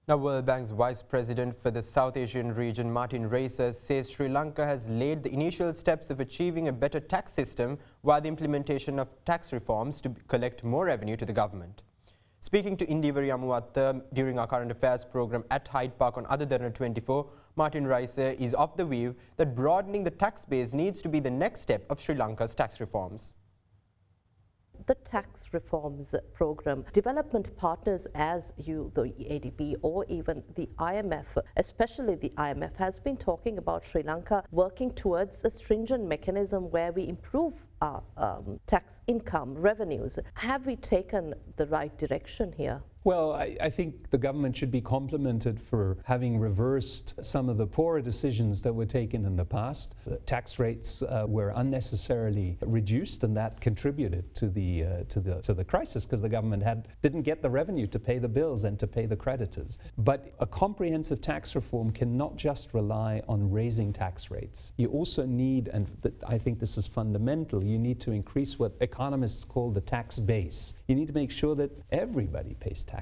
Now, World Bank's Vice President for the South Asian region, Martin Racer, says Sri Lanka has laid the initial steps of achieving a better tax system via the implementation of tax reforms to collect more revenue to the government. Speaking to Indivari Amuwatta during our current affairs program at Hyde Park on Derana 24, Martin Racer is of the view that broadening the tax base needs to be the next step of Sri Lanka's tax reforms. The tax reforms program, development partners as the ADB or even the IMF, especially the IMF, has been talking about Sri Lanka working towards a stringent mechanism where we improve our tax income revenues. Have we taken the right direction here? Well, I think the government should be complimented for having reversed some of the poorer decisions that were taken in the past. The tax rates were unnecessarily reduced, and that contributed to the crisis because the government didn't get the revenue to pay the bills and to pay the creditors. But a comprehensive tax reform cannot just rely on raising tax rates. You also need, and I think this is fundamental, you need to increase what economists call the tax base. You need to make sure that everybody pays taxes.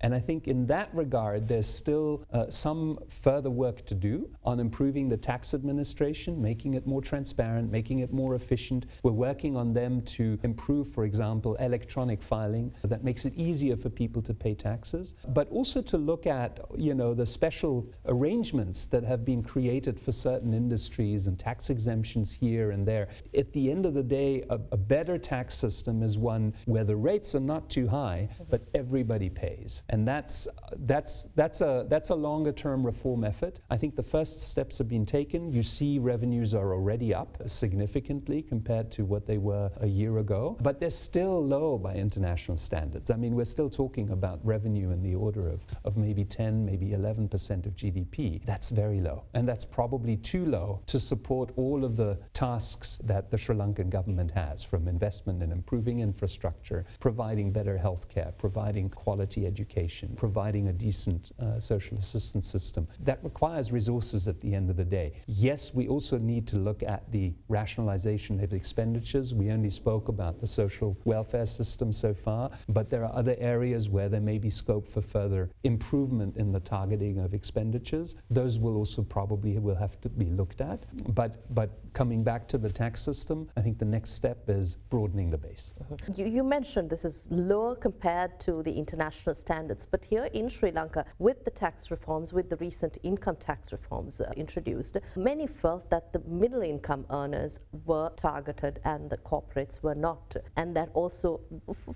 And I think in that regard, there's still some further work to do on improving the tax administration, making it more transparent, making it more efficient. We're working on them to improve, for example, electronic filing that makes it easier for people to pay taxes, but also to look at, the special arrangements that have been created for certain industries and tax exemptions here and there. At the end of the day, a better tax system is one where the rates are not too high, but everybody pays. And that's a longer term reform effort. I think the first steps have been taken. You see revenues are already up significantly compared to what they were a year ago, but they're still low by international standards. I mean, we're still talking about revenue in the order of maybe 10, maybe 11% of GDP. That's very low. And that's probably too low to support all of the tasks that the Sri Lankan government has, from investment in improving infrastructure, providing better healthcare, providing quality education, providing a decent social assistance system. That requires resources at the end of the day. Yes, we also need to look at the rationalization of expenditures. We only spoke about the social welfare system so far, but there are other areas where there may be scope for further improvement in the targeting of expenditures. Those will also probably will have to be looked at. But coming back to the tax system, I think the next step is broadening the base. You mentioned this is lower compared to the international standards, but here in Sri Lanka, with the tax reforms, with the recent income tax reforms introduced, many felt that the middle income earners were targeted and the corporates were not. And that also,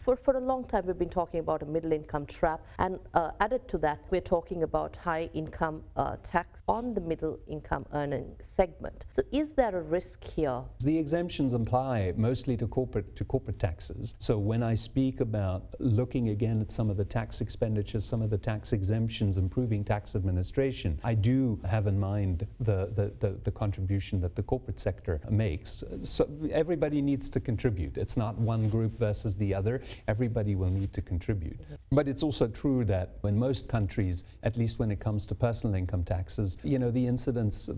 for a long time, we've been talking about a middle income trap, and added to that, we're talking about high income tax on the middle income earning segment. So is there a risk here? The exemptions apply mostly to corporate taxes. So when I speak about looking again at some of the tax expenditures, some of the tax exemptions, improving tax administration, I do have in mind the contribution that the corporate sector makes. So everybody needs to contribute. It's not one group versus the other. Everybody will need to contribute. But it's also true that in most countries, at least when it comes to personal income taxes, the incidence,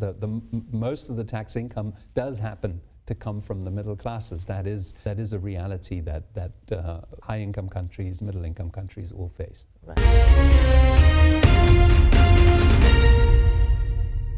most of the tax income does happen to come from the middle classes. That is a reality that high income countries, middle income countries all face. Right.